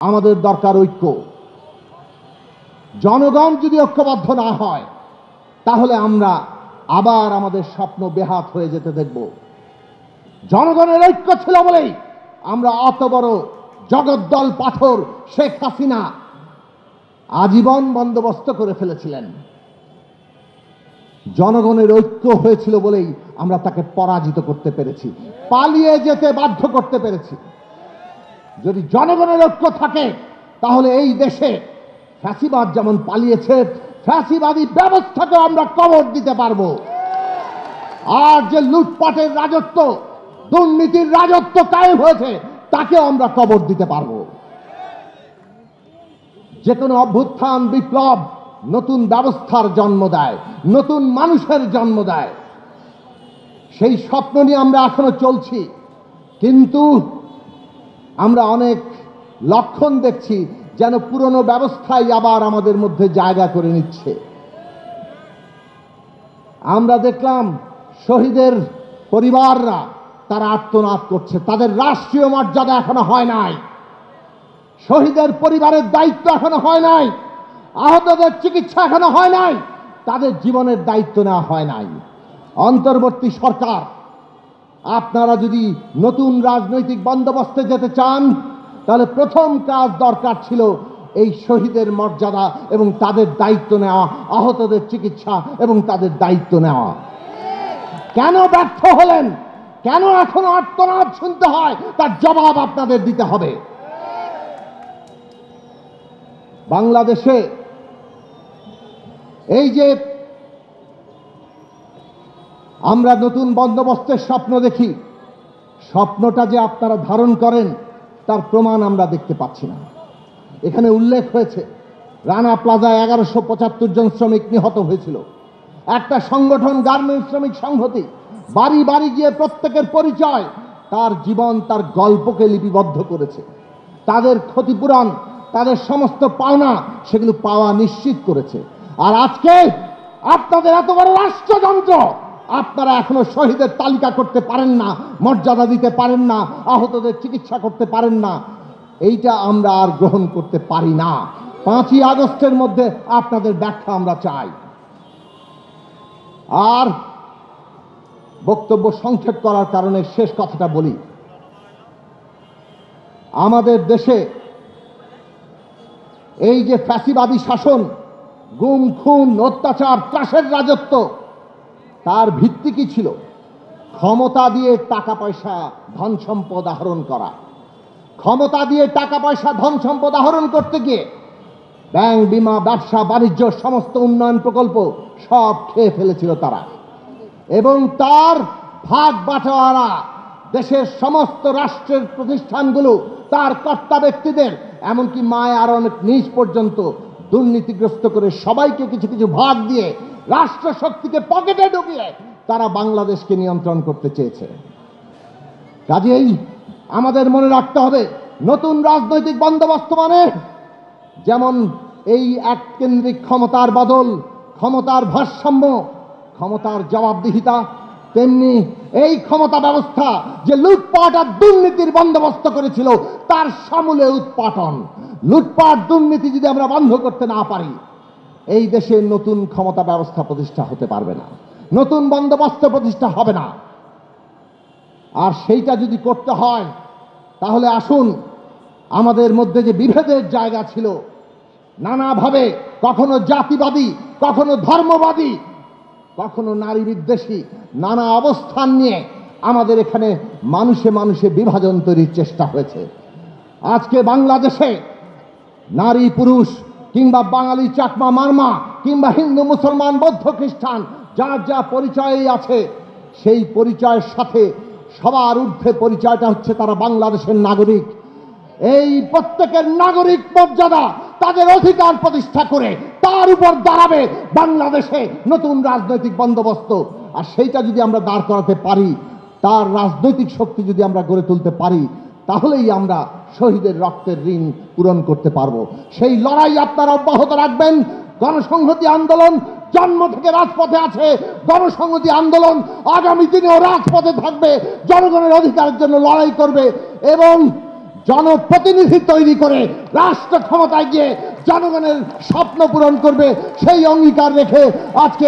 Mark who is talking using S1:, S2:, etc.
S1: আমাদের দরকার ঐক্য। জনগণ যদি ঐক্যবদ্ধ না হয় তাহলে আমরা আবার আমাদের স্বপ্ন বেহাত হয়ে যেতে দেখব। জনগণের ঐক্য ছিল বলেই আমরা অত বড় জগদ্দল পাথর শেখ হাসিনা আজীবন বন্দোবস্ত করে ফেলেছিলেন। জনগণের ঐক্য হয়েছিল বলেই আমরা তাকে পরাজিত করতে পেরেছি, পালিয়ে যেতে বাধ্য করতে পেরেছি। যদি জনগণের ঐক্য থাকে তাহলে এই দেশে ফ্যাসিবাদ যেমন পালিয়েছে, ফ্যাসিবাদী ব্যবস্থাকে আমরা কবর দিতে পারবো। আর যে লুটপাটের রাজত্ব, দুর্নীতির রাজত্ব কায়েম হয়েছে তাকে আমরা কবর দিতে পারবো। যে কোনো অভ্যুত্থান, বিপ্লব নতুন ব্যবস্থার জন্ম দেয়, নতুন মানুষের জন্ম দেয়। সেই স্বপ্ন নিয়ে আমরা এখনো চলছি, কিন্তু আমরা অনেক লক্ষণ দেখছি যেন পুরনো ব্যবস্থাই আবার আমাদের মধ্যে জায়গা করে নিচ্ছে। আমরা দেখলাম শহীদের পরিবাররা তারা আর্তনাদ করছে, তাদের রাষ্ট্রীয় মর্যাদা এখনো হয় নাই, শহীদের পরিবারের দায়িত্ব এখনো হয় নাই, আহতদের চিকিৎসা এখনো হয় নাই, তাদের জীবনের দায়িত্ব নেওয়া হয় নাই। অন্তর্বর্তী সরকার, আপনারা যদি নতুন রাজনৈতিক বন্দোবস্তে যেতে চান তাহলে প্রথম কাজ দরকার ছিল এই শহীদের মর্যাদা এবং তাদের দায়িত্ব নেওয়া, আহতদের চিকিৎসা এবং তাদের দায়িত্ব নেওয়া। কেন ব্যর্থ হলেন? কেন এখনো আর্তনাদ শুনতে হয়? তার জবাব আপনাদের দিতে হবে। বাংলাদেশে এই যে আমরা নতুন বন্দোবস্তের স্বপ্ন দেখি, স্বপ্নটা যে আপনারা ধারণ করেন তার প্রমাণ আমরা দেখতে পাচ্ছি না। এখানে উল্লেখ হয়েছে রানা প্লাজায় 1175 জন শ্রমিক নিহত হয়েছিল। একটা সংগঠন, গার্মেন্টস শ্রমিক সংহতি, বাড়ি বাড়ি গিয়ে প্রত্যেকের পরিচয়, তার জীবন, তার গল্পকে লিপিবদ্ধ করেছে। তাদের ক্ষতিপূরণ, তাদের সমস্ত পাওনা, সেগুলো পাওয়া নিশ্চিত করেছে। আর আজকে আপনাদের এত বড় রাষ্ট্রযন্ত্র, আপনারা এখনো শহীদের তালিকা করতে পারেন না, মর্যাদা দিতে পারেন না, আহতদের চিকিৎসা করতে পারেন না। এইটা আমরা আর গ্রহণ করতে পারি না। 5ই আগস্টের মধ্যে আপনাদের ব্যাখ্যা আমরা চাই। আর বক্তব্য সংক্ষেপ করার কারণে শেষ কথাটা বলি। আমাদের দেশে এই যে ফ্যাসিবাদী শাসন, গুম খুন, অত্যাচার, ত্রাসের রাজত্ব, তার ভিত্তি কি ছিল? ক্ষমতা দিয়ে টাকা পয়সা, ধন সম্পদ আহরণ করা। ক্ষমতা দিয়ে টাকা পয়সা, ধন সম্পদ আহরণ করতে গিয়ে ব্যাংক, বিমা, ব্যবসা, বাণিজ্য, সমস্ত উন্নয়ন প্রকল্প সব খেয়ে ফেলেছিল তারা। এবং তার ভাগ বাটোয়ারা দেশের সমস্ত রাষ্ট্রের প্রতিষ্ঠানগুলো, তার কর্তা ব্যক্তিদের, এমনকি মায় আর অনেক নিচ পর্যন্ত দুর্নীতিগ্রস্ত করে সবাইকে কিছু কিছু ভাগ দিয়ে রাষ্ট্র শক্তিকে পকেটে ঢুকিয়ে তারা বাংলাদেশকে নিয়ন্ত্রণ করতে চেয়েছে। কাজেই আমাদের মনে রাখতে হবে, নতুন রাজনৈতিক বন্দোবস্ত মানে যেমন এই এককেন্দ্রিক ক্ষমতার বদল, ক্ষমতার ভারসাম্য, ক্ষমতার জবাবদিহিতা, তেমনি এই ক্ষমতা ব্যবস্থা যে লুটপাট আর দুর্নীতির বন্দোবস্ত করেছিল তার সমূলে উৎপাটন। লুটপাট, দুর্নীতি যদি আমরা বন্ধ করতে না পারি, এই দেশে নতুন ক্ষমতা ব্যবস্থা প্রতিষ্ঠা হতে পারবে না, নতুন বন্দোবস্ত প্রতিষ্ঠা হবে না। আর সেইটা যদি করতে হয় তাহলে আসুন, আমাদের মধ্যে যে বিভেদের জায়গা ছিল, নানাভাবে কখনো জাতিবাদী, কখনো ধর্মবাদী, কখনো নারী বিদ্বেষী, নানা অবস্থান নিয়ে আমাদের এখানে মানুষে মানুষে বিভাজন তৈরির চেষ্টা হয়েছে। আজকে বাংলাদেশে নারী পুরুষ কিংবা বাঙালি চাকমা মারমা কিংবা হিন্দু মুসলমান বৌদ্ধ খ্রিস্টান যার যা পরিচয়ই আছে, সেই পরিচয়ের সাথে সবার ঊর্ধ্বে পরিচয়টা হচ্ছে তারা বাংলাদেশের নাগরিক। এই প্রত্যেকের নাগরিক মর্যাদা, তাদের অধিকার প্রতিষ্ঠা করে তার উপর দাঁড়াবে বাংলাদেশে নতুন রাজনৈতিক বন্দোবস্ত। আর সেইটা যদি আমরা দাঁড় করাতে পারি, তার রাজনৈতিক শক্তি যদি আমরা গড়ে তুলতে পারি, তাহলেই আমরা শহীদের রক্তের ঋণ পূরণ করতে পারবো। সেই লড়াই আপনারা অব্যাহত রাখবেন। গণসংহতি আন্দোলন জন্ম থেকে রাজপথে আছে, গণসংহতি আন্দোলন আগামী দিনেও রাজপথে থাকবে, জনগণের অধিকারের জন্য লড়াই করবে এবং জনপ্রতিনিধি তৈরি করে রাষ্ট্র ক্ষমতায় গিয়ে জনগণের স্বপ্ন পূরণ করবে, সেই অঙ্গীকার রেখে আজকে